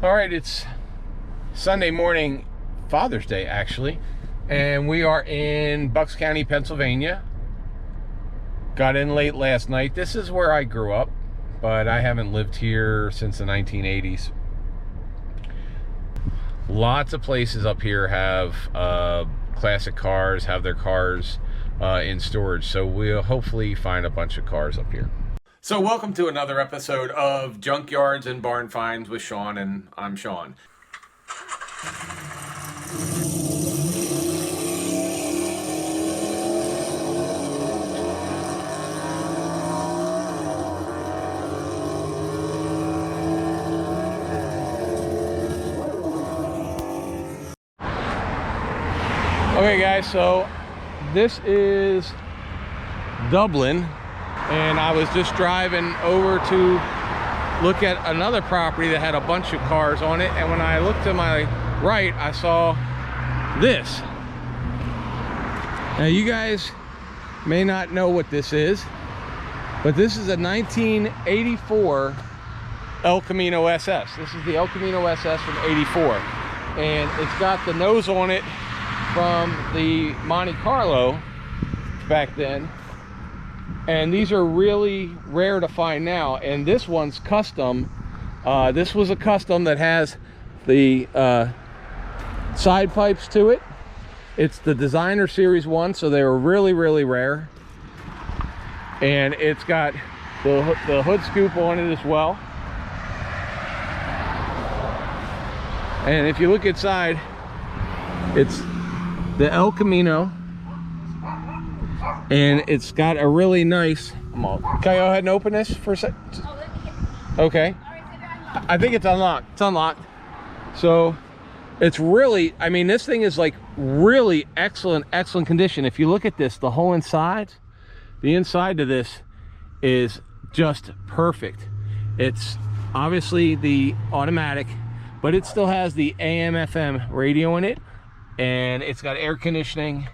All right, it's Sunday morning, Father's Day actually, and we are in Bucks County, Pennsylvania. Got in late last night. This is where I grew up, but I haven't lived here since the 1980s. Lots of places up here have classic cars, have their cars in storage, so we'll hopefully find a bunch of cars up here. So welcome to another episode of Junkyards and Barn Finds with Sean, and I'm Sean. Okay guys, so this is Dublin, and I was just driving over to look at another property that had a bunch of cars on it, and when I looked to my right I saw this. Now you guys may not know what this is, but this is a 1984 El Camino SS. This is the El Camino SS from 84, and it's got the nose on it from the Monte Carlo back then, and these are really rare to find now. And this one's custom. This was a custom that has the side pipes to it. It's the designer series one, so they were really rare, and it's got the hood scoop on it as well. And if you look inside, it's the El Camino, and it's got a really nice, can I go ahead and open this for a sec? Okay, I think it's unlocked. It's unlocked. So it's really, I mean, this thing is like really excellent condition. If you look at this, the whole inside, the inside of this is just perfect. It's obviously the automatic, but it still has the AM FM radio in it, and it's got air conditioning.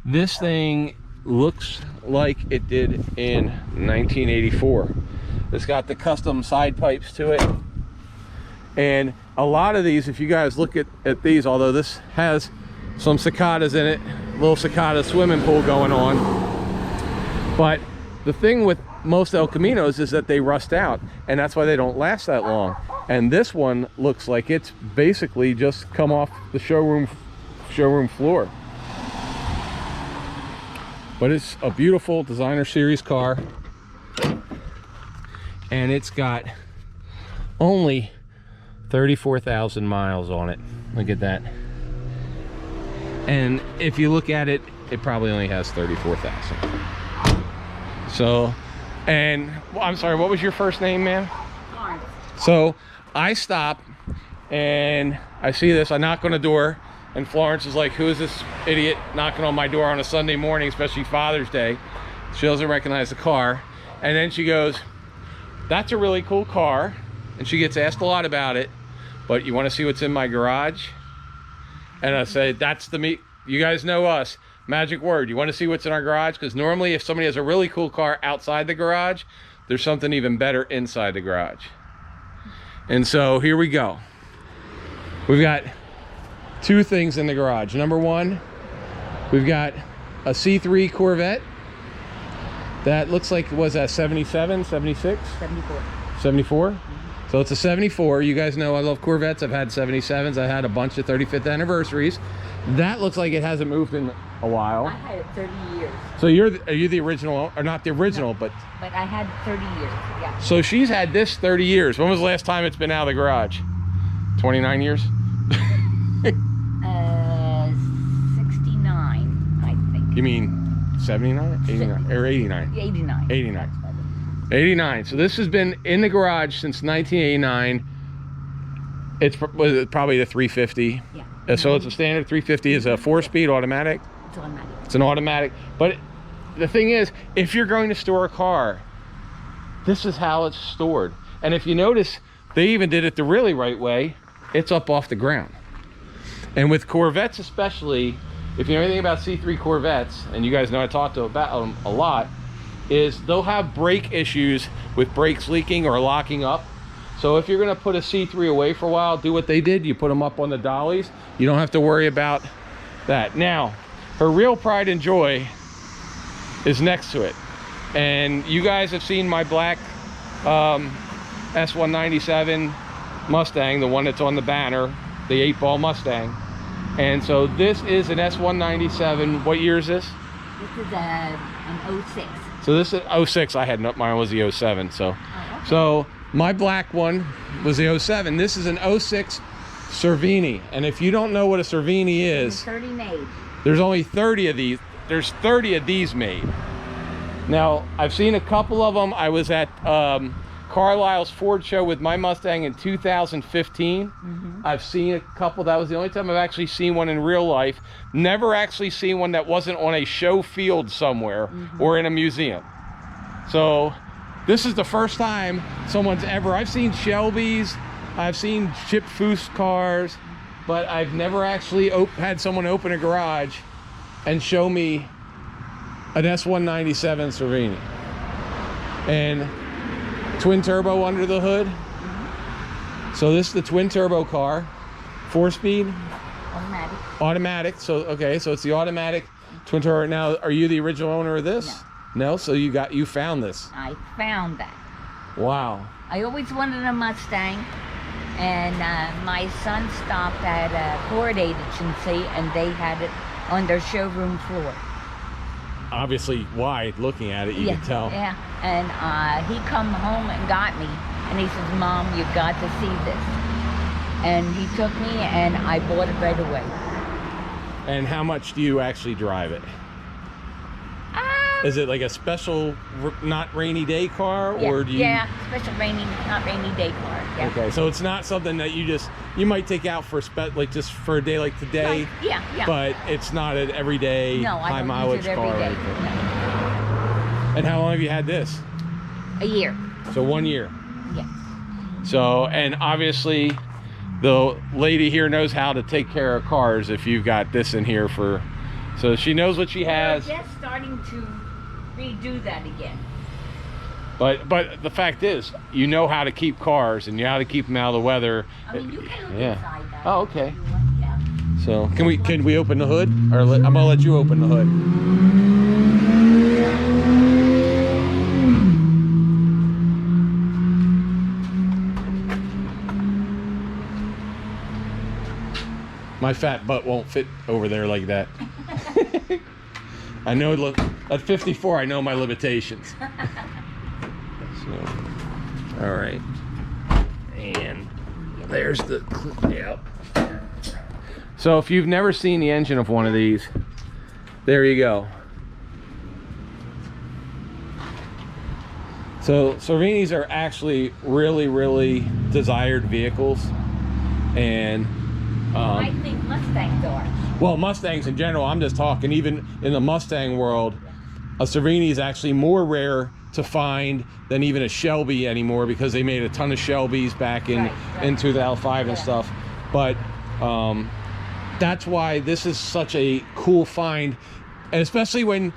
This thing looks like it did in 1984. It's got the custom side pipes to it, and a lot of these, if you guys look at these, although this has some cicadas in it, little cicada swimming pool going on, but the thing with most El Caminos is that they rust out, and that's why they don't last that long. And this one looks like it's basically just come off the showroom floor. But it's a beautiful designer series car, and it's got only 34,000 miles on it. Look at that. And if you look at it, it probably only has 34,000. So, and I'm sorry, what was your first name, ma'am? Florence. So I stop and I see this, I knock on the door, and Florence is like, who is this idiot knocking on my door on a Sunday morning, especially Father's Day? She doesn't recognize the car. And then she goes, that's a really cool car. And she gets asked a lot about it, but you want to see what's in my garage? And I say, that's the me. You guys know us. Magic word. You want to see what's in our garage? Because normally if somebody has a really cool car outside the garage, there's something even better inside the garage. And so here we go. We've got two things in the garage. Number one, we've got a C3 Corvette that looks like it was a 77, 76? 74. 74? Mm-hmm. So it's a 74. You guys know I love Corvettes. I've had 77s. I had a bunch of 35th anniversaries. That looks like it hasn't moved in a while. I had it 30 years. So are you the original, or not the original, no, but I had 30 years, yeah. So she's had this 30 years. When was the last time it's been out of the garage? 29 years? 69, I think. You mean 79? 89? Or 89? 89. 89. 89. So this has been in the garage since 1989. It's probably the 350. Yeah. So it's a standard 350. Is a 4-speed automatic. It's automatic. It's an automatic. But the thing is, if you're going to store a car, this is how it's stored. And if you notice, they even did it the really right way. It's up off the ground. And with Corvettes especially, if you know anything about C3 Corvettes, and you guys know I talked about them a lot, is they'll have brake issues with brakes leaking or locking up. So if you're gonna put a C3 away for a while, do what they did. You put them up on the dollies. You don't have to worry about that. Now, her real pride and joy is next to it. And you guys have seen my black S197 Mustang, the one that's on the banner, the 8-ball Mustang. And so this is an S197. What year is this? This is an 06. So this is 06. I had mine was the 07. So, so my black one was the 07. This is an 06 Cervini. And if you don't know what a Cervini is, 30 made. there's only 30 of these. There's 30 of these made. Now, I've seen a couple of them. I was at Carlisle's Ford show with my Mustang in 2015. I've seen a couple. That was the only time I've actually seen one in real life. Never actually seen one that wasn't on a show field somewhere or in a museum. So this is the first time someone's ever, I've seen Shelbys, I've seen Chip Foose cars, but I've never actually had someone open a garage and show me an S197 Cervini. And twin turbo under the hood. So this is the twin turbo car, 4-speed, automatic. So okay, so it's the automatic twin turbo. Now, are you the original owner of this? No. So you found this. I found that. Wow. I always wanted a Mustang, and my son stopped at a Ford agency, and they had it on their showroom floor. Obviously wide, looking at it, you can tell. Yeah, and he come home and got me, and he says, "Mom, you got to see this." And he took me, and I bought it right away. And how much do you actually drive it? Is it like a special, not rainy day car, or do you? Yeah, special rainy, not rainy day car. Yeah. Okay, so it's not something that you might take out for like just for a day like today. Like, yeah. But it's not an everyday high mileage car. No. And how long have you had this? A year. So 1 year. Yes. So, and obviously the lady here knows how to take care of cars if you've got this in here for, so she knows what she has. We're just starting to redo that again. But the fact is, you know how to keep cars and you know how to keep them out of the weather. I mean, you can look inside that. Oh, okay. If you want, yeah. So can we open the hood, or I'm gonna let you open the hood. My fat butt won't fit over there like that. I know, look, at 54, I know my limitations. So, all right. And there's the, yep. So if you've never seen the engine of one of these, there you go. So Cervinis are actually really, really desired vehicles. And I think Mustangs are. well, Mustangs in general, I'm just talking, even in the Mustang world, a Cervini is actually more rare to find than even a Shelby anymore, because they made a ton of Shelbys back in 2005 and stuff. But that's why this is such a cool find, and especially when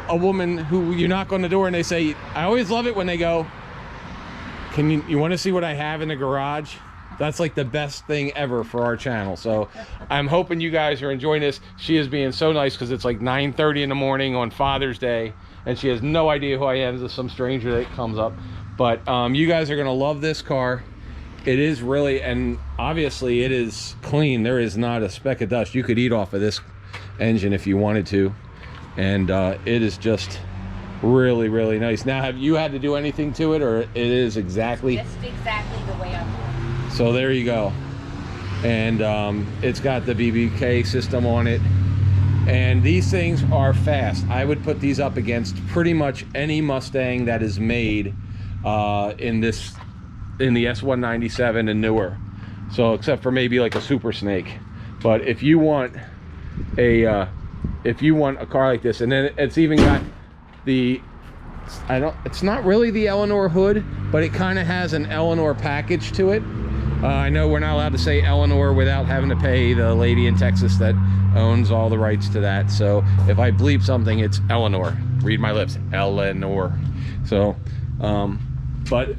a woman who you knock on the door and they say, I always love it when they go, can you want to see what I have in the garage? That's like the best thing ever for our channel. So I'm hoping you guys are enjoying this. She is being so nice, because it's like 9:30 in the morning on Father's Day, and she has no idea who I am. There's some stranger that comes up. But you guys are gonna love this car. It is really, and obviously it is clean. There is not a speck of dust. You could eat off of this engine if you wanted to. And it is just really, really nice. Now, have you had to do anything to it, or it is exactly? Just exactly the way I want. So there you go. And it's got the BBK system on it. And these things are fast. I would put these up against pretty much any Mustang that is made in the S197 and newer. So except for maybe like a Super Snake. But if you want a car like this, and then it's even got the, it's not really the Eleanor hood, but it kind of has an Eleanor package to it. I know we're not allowed to say Eleanor without having to pay the lady in Texas that owns all the rights to that. So if I bleep something, it's Eleanor. Read my lips, Eleanor. So, but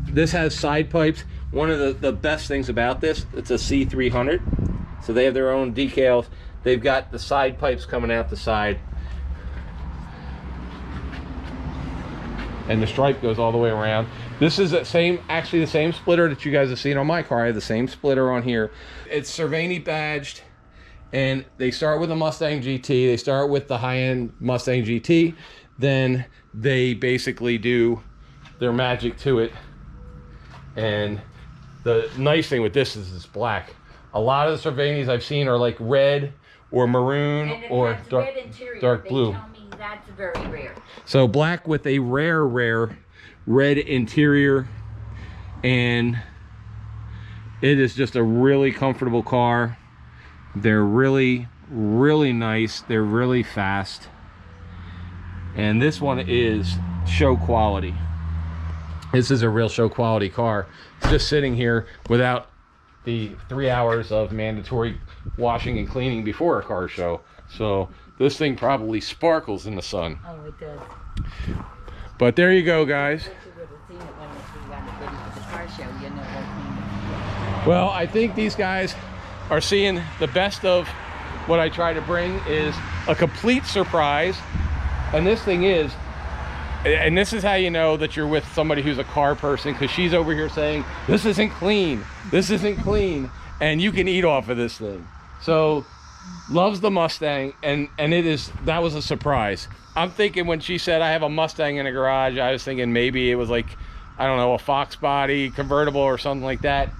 This has side pipes. One of the best things about this, it's a C300. So they have their own decals. They've got the side pipes coming out the side. And the stripe goes all the way around. This is actually the same splitter that you guys have seen on my car. I have the same splitter on here. It's Cervini badged, and they start with a Mustang GT. They start with the high-end Mustang GT. Then they basically do their magic to it. And the nice thing with this is it's black. A lot of the Cervinis I've seen are like red or maroon or dark blue. They tell me that's very rare. So black with a rare red interior, and it is just a really comfortable car. They're really nice. They're really fast, and this one is show quality. This is a real show quality car. It's just sitting here without the 3 hours of mandatory washing and cleaning before a car show. So this thing probably sparkles in the sun. Oh, it does. But there you go, guys. Well, I think these guys are seeing the best of what I try to bring is a complete surprise. And this thing is, and this is how you know that you're with somebody who's a car person, because she's over here saying, this isn't clean, this isn't clean, and you can eat off of this thing. So, loves the Mustang, and that was a surprise. I'm thinking when she said I have a Mustang in a garage, I was thinking maybe it was like, I don't know, a Fox body convertible or something like that.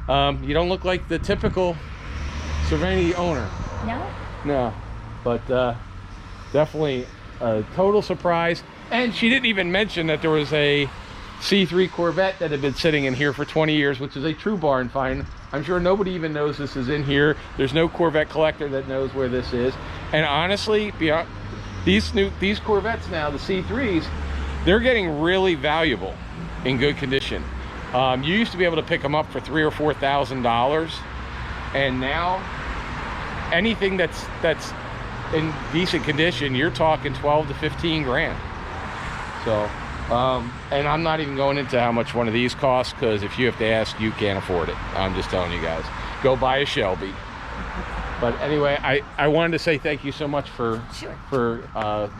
You don't look like the typical Cervini owner. No? No, but definitely a total surprise. And she didn't even mention that there was a C3 Corvette that had been sitting in here for 20 years, which is a true barn find. I'm sure nobody even knows this is in here. There's no Corvette collector that knows where this is. And honestly, beyond these Corvettes now, the C3s, they're getting really valuable in good condition. You used to be able to pick them up for $3,000 or $4,000, and now anything that's in decent condition, you're talking 12 to 15 grand. So, and I'm not even going into how much one of these costs, because if you have to ask, you can't afford it. I'm just telling you guys, go buy a Shelby. But anyway, I wanted to say thank you so much for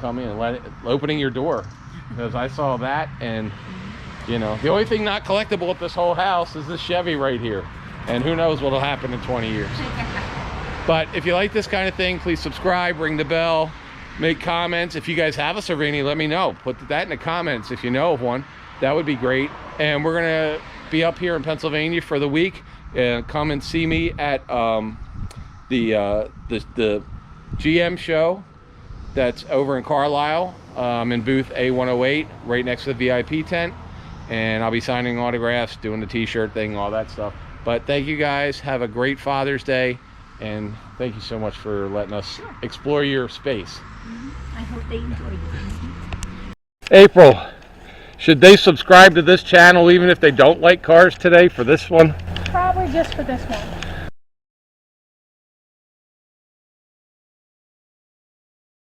coming and opening your door, because I saw that, and you know, the only thing not collectible at this whole house is this Chevy right here, and who knows what'll happen in 20 years. But if you like this kind of thing, please subscribe, ring the bell, make comments. If you guys have a Cervini, let me know. Put that in the comments if you know of one. That would be great. And we're gonna be up here in Pennsylvania for the week. Come and see me at the GM show that's over in Carlisle. In booth A108, right next to the VIP tent. And I'll be signing autographs, doing the t-shirt thing, all that stuff. But thank you guys. Have a great Father's Day. And thank you so much for letting us explore your space. I hope they enjoyed it. April, should they subscribe to this channel even if they don't like cars today for this one? Probably just for this one.